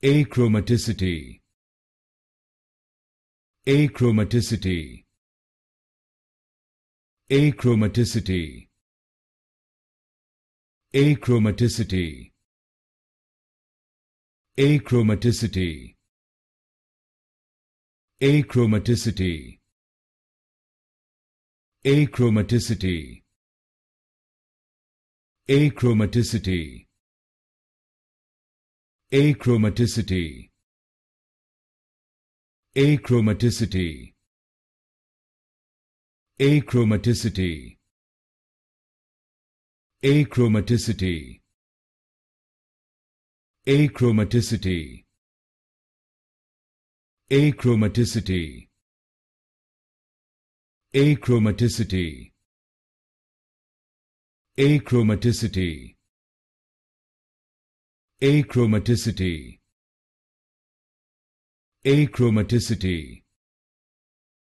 Achromaticity. Achromaticity. Achromaticity. Achromaticity. Achromaticity. Achromaticity. Achromaticity. Achromaticity. Achromaticity. Achromaticity. Achromaticity. Achromaticity. Achromaticity. Achromaticity. Achromaticity. Achromaticity. Achromaticity. Achromaticity.